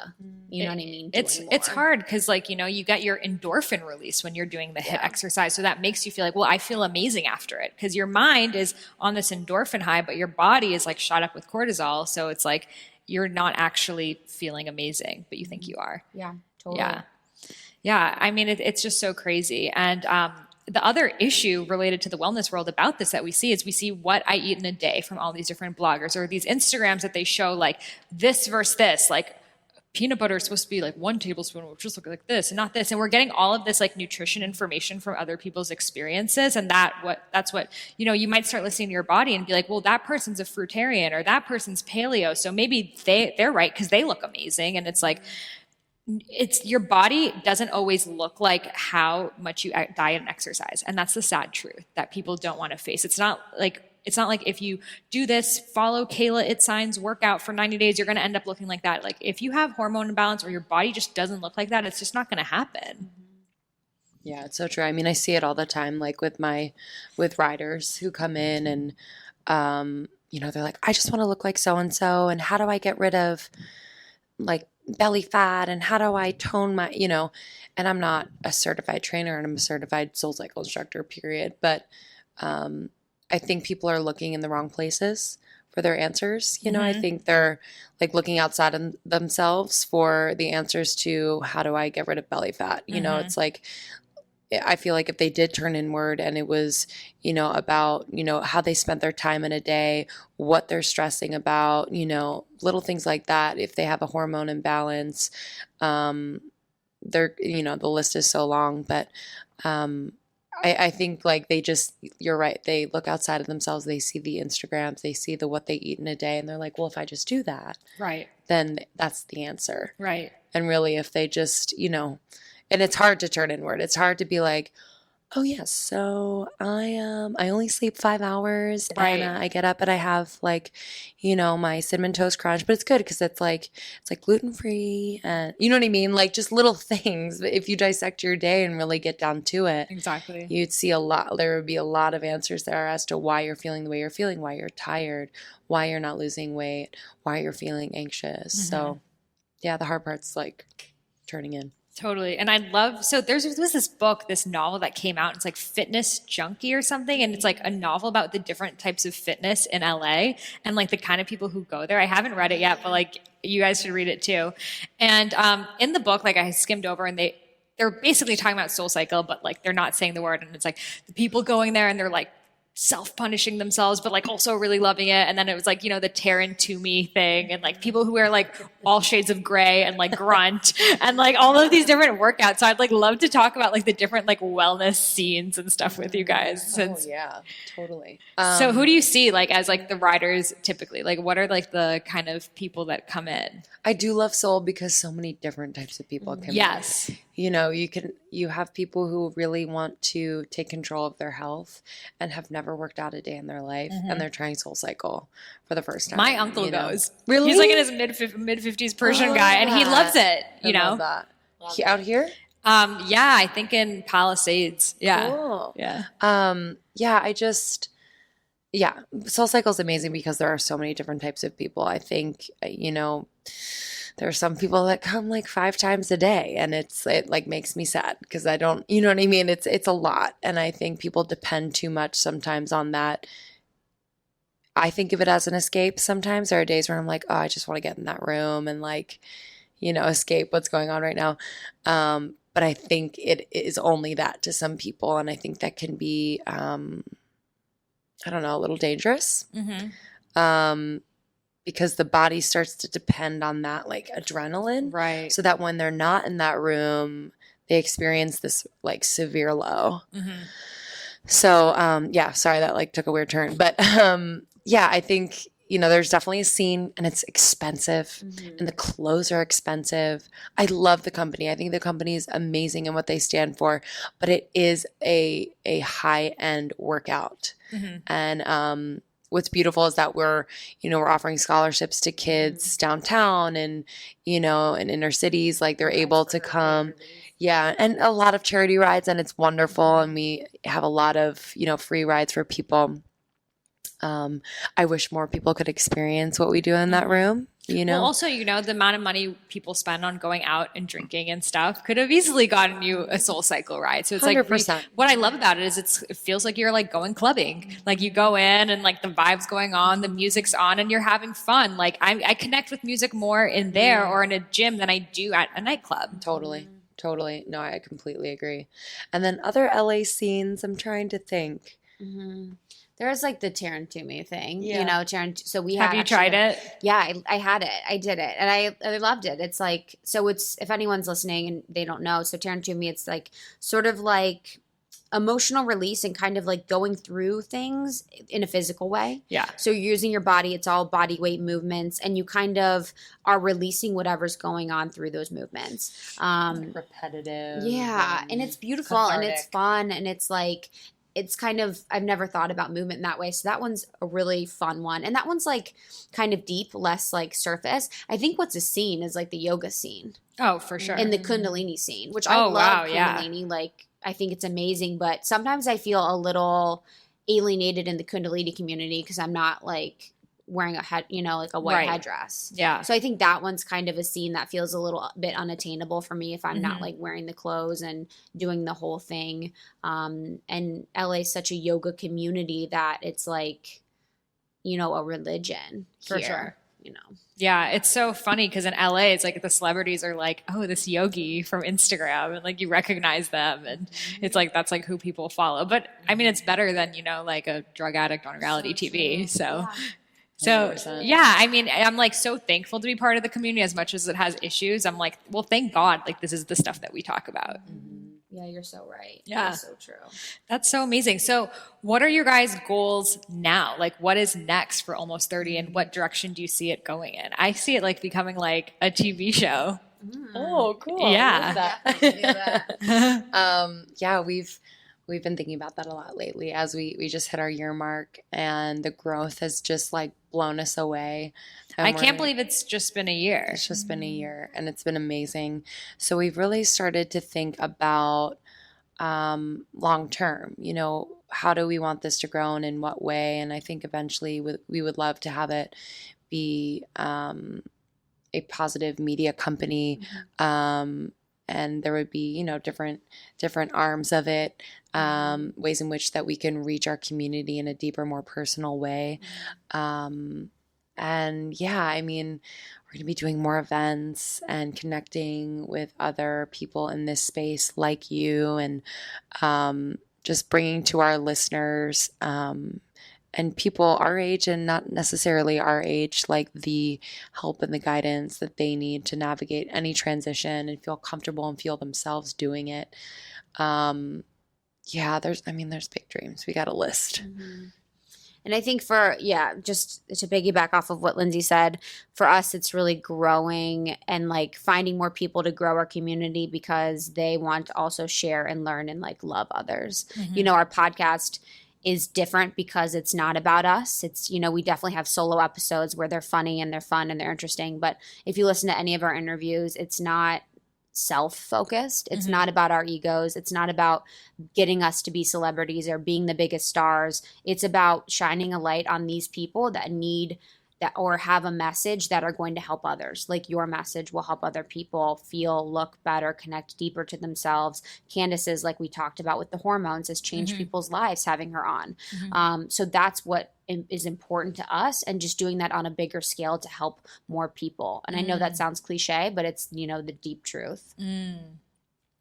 you know what I mean? It's hard because like, you get your endorphin release when you're doing the HIIT exercise. So that makes you feel like, well, I feel amazing after it because your mind is on this endorphin high, but your body is like shot up with cortisol. So it's like, you're not actually feeling amazing, but you think you are. Yeah, totally. Yeah. I mean, it's just so crazy. And, the other issue related to the wellness world about this that we see is we see what I eat in a day from all these different bloggers or these Instagrams that they show like this versus this, like peanut butter is supposed to be like 1 tablespoon, which just look like this and not this. And we're getting all of this like nutrition information from other people's experiences. And that's what, you might start listening to your body and be like, well, that person's a fruitarian or that person's paleo. So maybe they're right because they look amazing. And it's like, your body doesn't always look like how much you diet and exercise. And that's the sad truth that people don't want to face. It's not like if you do this, follow Kayla It Signs, work out for 90 days, you're going to end up looking like that. Like if you have hormone imbalance or your body just doesn't look like that, it's just not going to happen. Yeah, it's so true. I mean, I see it all the time, like with riders who come in and, they're like, I just want to look like so-and-so. And how do I get rid of like belly fat and how do I tone my, and I'm not a certified trainer and I'm a certified SoulCycle instructor, period. But I think people are looking in the wrong places for their answers. I think they're like looking outside of themselves for the answers to how do I get rid of belly fat? It's like, I feel like if they did turn inward and it was, about, how they spent their time in a day, what they're stressing about, little things like that. If they have a hormone imbalance, they're, the list is so long, but, I think like you're right. They look outside of themselves. They see the Instagrams, they see what they eat in a day and they're like, well, if I just do that, right, then that's the answer. Right. And really, if they just, and it's hard to turn inward. It's hard to be like, oh yes, so I only sleep 5 hours and I get up and I have like, my cinnamon toast crunch, but it's good because it's like gluten free and you know what I mean? Like just little things. But if you dissect your day and really get down to it, exactly, you'd see there would be a lot of answers there as to why you're feeling the way you're feeling, why you're tired, why you're not losing weight, why you're feeling anxious. So yeah, the hard part's like turning in. Totally. And I love, so there was this novel that came out. It's like Fitness Junkie or something. And it's like a novel about the different types of fitness in LA and like the kind of people who go there. I haven't read it yet, but like you guys should read it too. And in the book, like I skimmed over and they're basically talking about SoulCycle, but like they're not saying the word. And it's like the people going there and they're like self-punishing themselves, but like also really loving it. And then it was like, the Taryn Toomey thing and like people who wear like all shades of gray and like grunt and like all of these different workouts. So I'd like love to talk about like the different like wellness scenes and stuff with you guys. Yeah, totally. So who do you see like as like the riders typically? Like what are like the kind of people that come in? I do love Soul because so many different types of people come in. Yes. You have people who really want to take control of their health and have never worked out a day in their life and they're trying SoulCycle for the first time. My uncle goes. Really? He's like in his mid-50s Persian guy and he loves it, Love that. Out here? Yeah, I think in Palisades. Yeah. Cool. Yeah. SoulCycle is amazing because there are so many different types of people. I think, there are some people that come like 5 times a day and it like makes me sad because I don't, you know what I mean? It's a lot. And I think people depend too much sometimes on that. I think of it as an escape. Sometimes there are days where I'm like, oh, I just want to get in that room and like, escape what's going on right now. But I think it is only that to some people. And I think that can be, I don't know, a little dangerous. Because the body starts to depend on that like adrenaline. Right. So that when they're not in that room, they experience this like severe low. So, sorry that like took a weird turn, but, I think, there's definitely a scene, and it's expensive, and the clothes are expensive. I love the company. I think the company is amazing in what they stand for, but it is a high-end workout. And what's beautiful is that we're offering scholarships to kids downtown and, in inner cities. Like, they're able to come. Yeah, and a lot of charity rides, and it's wonderful. And we have a lot of, free rides for people. I wish more people could experience what we do in that room. Well, also, the amount of money people spend on going out and drinking and stuff could have easily gotten you a Soul Cycle ride. So it's 100%. like, what I love about it is it feels like you're like going clubbing. Like, you go in and like the vibe's going on, the music's on, and you're having fun. Like, I connect with music more in there or in a gym than I do at a nightclub. Totally. No, I completely agree. And then other LA scenes, I'm trying to think. There's like the Tarantumi thing, So we have you tried it? Yeah, I had it. I did it, and I loved it. It's like, so it's, if anyone's listening and they don't know, so Tarantumi, it's like sort of like emotional release and kind of like going through things in a physical way. Yeah. So you're using your body, it's all body weight movements, and you kind of are releasing whatever's going on through those movements. Repetitive. Yeah, and it's beautiful cathartic. And it's fun, and it's like, it's kind of, I've never thought about movement in that way. So that one's a really fun one. And that one's like kind of deep, less like surface. I think what's a scene is like the yoga scene. Oh, for sure. And the Kundalini scene, which I love. Kundalini. Like, I think it's amazing, but sometimes I feel a little alienated in the Kundalini community because I'm not like wearing a head, like a white headdress. Yeah. So I think that one's kind of a scene that feels a little bit unattainable for me if I'm not like wearing the clothes and doing the whole thing. And LA is such a yoga community that it's like, a religion For here, sure. Yeah, it's so funny because in LA, it's like the celebrities are like, oh, this yogi from Instagram, and like you recognize them, and it's like that's like who people follow. But I mean, it's better than like a drug addict on reality TV. So. So 100%. yeah, I mean, I'm like so thankful to be part of the community as much as it has issues. I'm like, well, thank God, like this is the stuff that we talk about. Yeah, you're so right. Yeah. That's so true. That's so amazing. So what are your guys' goals now? Like, what is next for Almost 30, and what direction do you see it going in? I see it like becoming like a TV show. Oh, cool. Yeah. I love that. Yeah, we've been thinking about that a lot lately as we just hit our year mark, and the growth has just like blown us away. And I can't believe it's just been a year. It's just been a year, and it's been amazing. So we've really started to think about long term, how do we want this to grow and in what way? And I think eventually we would love to have it be a positive media company. And there would be, different arms of it, ways in which that we can reach our community in a deeper, more personal way. And yeah, I mean, we're going to be doing more events and connecting with other people in this space like you, and just bringing to our listeners and people our age and not necessarily our age, like the help and the guidance that they need to navigate any transition and feel comfortable and feel themselves doing it. Yeah, there's big dreams. We got a list. And I think just to piggyback off of what Lindsay said, for us, it's really growing and like finding more people to grow our community because they want to also share and learn and like love others. Our podcast is different because it's not about us. It's, we definitely have solo episodes where they're funny and they're fun and they're interesting. But if you listen to any of our interviews, it's not self-focused. It's not about our egos. It's not about getting us to be celebrities or being the biggest stars. It's about shining a light on these people that need that or have a message that are going to help others. Like your message will help other people feel, look better, connect deeper to themselves. Candace's, like we talked about with the hormones, has changed people's lives having her on. So that's what is important to us, and just doing that on a bigger scale to help more people. And I know that sounds cliche, but it's, the deep truth.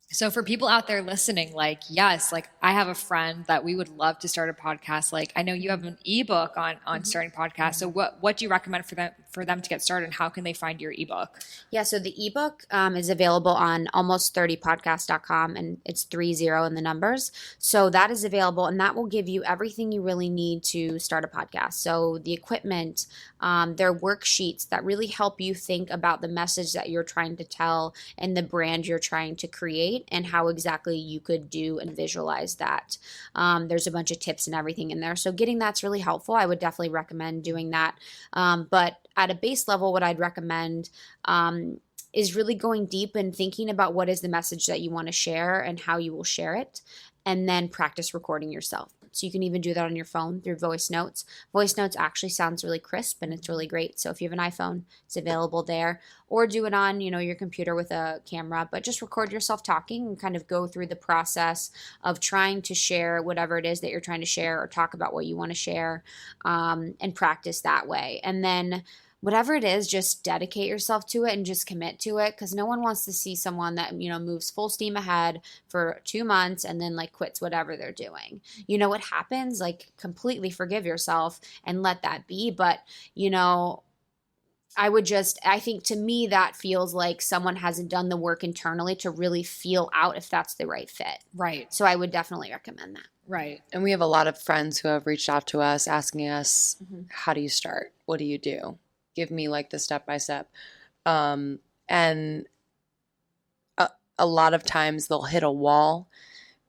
So for people out there listening, like, yes, like I have a friend that we would love to start a podcast. Like I know you have an ebook on starting podcasts. So what do you recommend for them to get started, and how can they find your ebook? Yeah, so the ebook is available on almost30podcast.com, and it's 30 in the numbers. So that is available, and that will give you everything you really need to start a podcast. So the equipment, there are worksheets that really help you think about the message that you're trying to tell and the brand you're trying to create and how exactly you could do and visualize that. There's a bunch of tips and everything in there. So getting that's really helpful. I would definitely recommend doing that. But at a base level, what I'd recommend is really going deep and thinking about what is the message that you want to share and how you will share it, and then practice recording yourself. So you can even do that on your phone through voice notes. Voice notes actually sounds really crisp and it's really great. So if you have an iPhone, it's available there. Or do it on, your computer with a camera, but just record yourself talking and kind of go through the process of trying to share whatever it is that you're trying to share, or talk about what you want to share, and practice that way. And then whatever it is, just dedicate yourself to it and just commit to it, because no one wants to see someone that, moves full steam ahead for 2 months and then quits whatever they're doing. What happens, completely forgive yourself and let that be. But, I think to me that feels like someone hasn't done the work internally to really feel out if that's the right fit. Right. So I would definitely recommend that. Right. And we have a lot of friends who have reached out to us asking us, how do you start? What do you do? Give me the step-by-step. And a lot of times they'll hit a wall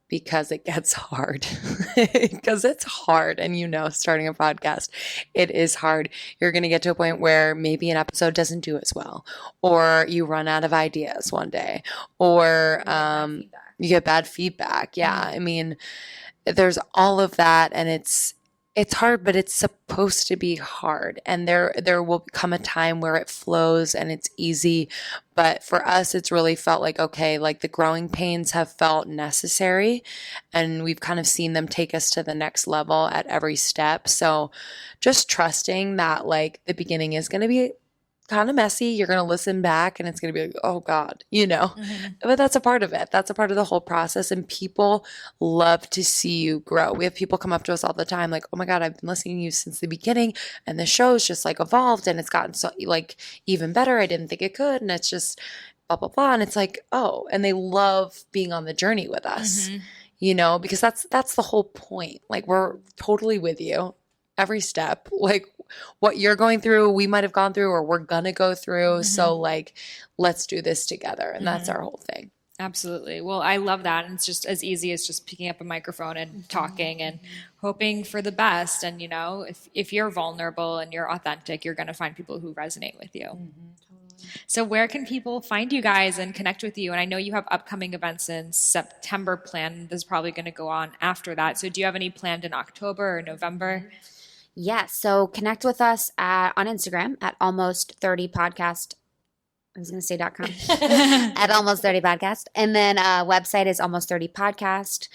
because it gets hard. Because it's hard. And starting a podcast, it is hard. You're going to get to a point where maybe an episode doesn't do as well, or you run out of ideas one day, or you get bad feedback. Yeah. I mean, there's all of that, and it's hard, but it's supposed to be hard. And there will come a time where it flows and it's easy. But for us, it's really felt okay, the growing pains have felt necessary, and we've kind of seen them take us to the next level at every step. So just trusting that the beginning is going to be kind of messy. You're going to listen back and it's going to be oh God, but that's a part of it. That's a part of the whole process. And people love to see you grow. We have people come up to us all the time oh my God, I've been listening to you since the beginning, and the show's just evolved and it's gotten so even better. I didn't think it could. And it's just blah, blah, blah. And it's oh, and they love being on the journey with us, because that's the whole point. We're totally with you every step. What you're going through, we might have gone through, or we're gonna go through. So let's do this together. And that's our whole thing. Absolutely. Well, I love that. And it's just as easy as just picking up a microphone and talking and hoping for the best. And, if you're vulnerable and you're authentic, you're going to find people who resonate with you. So where can people find you guys and connect with you? And I know you have upcoming events in September planned. This is probably going to go on after that. So do you have any planned in October or November? Yes. So connect with us on Instagram at almost30podcast. I was going to say .com at almost 30 podcast. And then website is almost 30 podcast.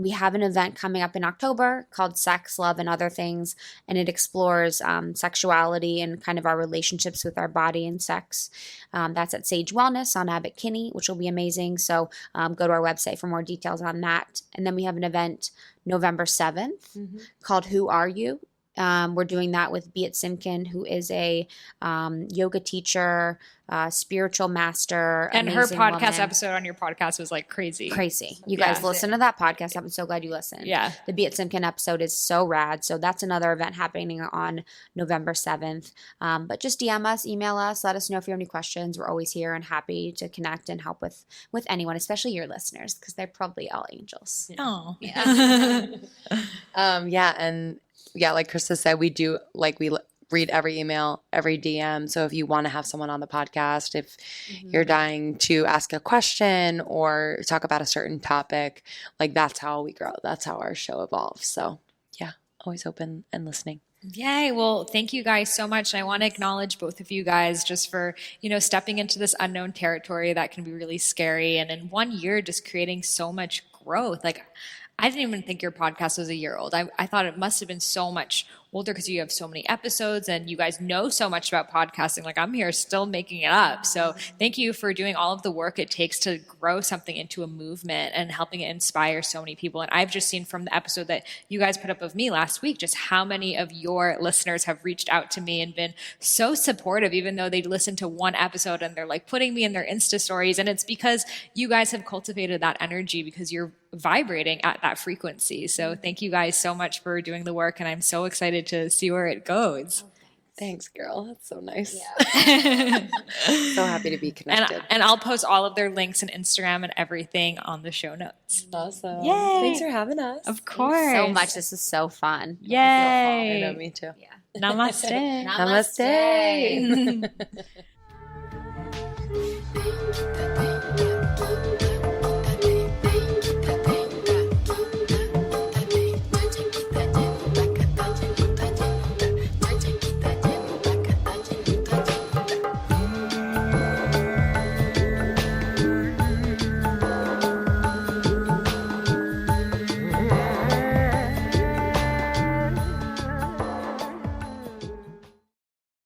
We have an event coming up in October called Sex, Love, and Other Things. And it explores sexuality and kind of our relationships with our body and sex. That's at Sage Wellness on Abbott Kinney, which will be amazing. So go to our website for more details on that. And then we have an event November 7th called Who Are You? We're doing that with Beat Simkin, who is a yoga teacher, spiritual master. And her podcast woman. episode on your podcast was crazy. Crazy. You guys listen to that podcast. I'm so glad you listened. Yeah. The Beat Simkin episode is so rad. So that's another event happening on November 7th. But just DM us, email us, let us know if you have any questions. We're always here and happy to connect and help with anyone, especially your listeners, because they're probably all angels. Oh. Yeah. And like Krista said, we do we read every email, every DM. So if you want to have someone on the podcast, if you're dying to ask a question or talk about a certain topic, that's how we grow. That's how our show evolves. So yeah, always open and listening. Yay. Well, thank you guys so much. I want to acknowledge both of you guys just for, stepping into this unknown territory that can be really scary. And in 1 year, just creating so much growth. I didn't even think your podcast was a year old. I thought it must have been so much older because you have so many episodes and you guys know so much about podcasting. Like I'm here still making it up. So thank you for doing all of the work it takes to grow something into a movement and helping it inspire so many people. And I've just seen from the episode that you guys put up of me last week, just how many of your listeners have reached out to me and been so supportive, even though they listened to one episode and they're like putting me in their Insta stories. And it's because you guys have cultivated that energy because you're vibrating at that frequency. So thank you guys so much for doing the work. And I'm so excited to see where it goes. Thanks, girl. That's so nice. Yeah. So happy to be connected. And I'll post all of their links and Instagram and everything on the show notes. Awesome. Yay. Thanks for having us. Of course. So much. This is so fun. Yay. I know, me too. Yeah. Namaste. Namaste. Namaste.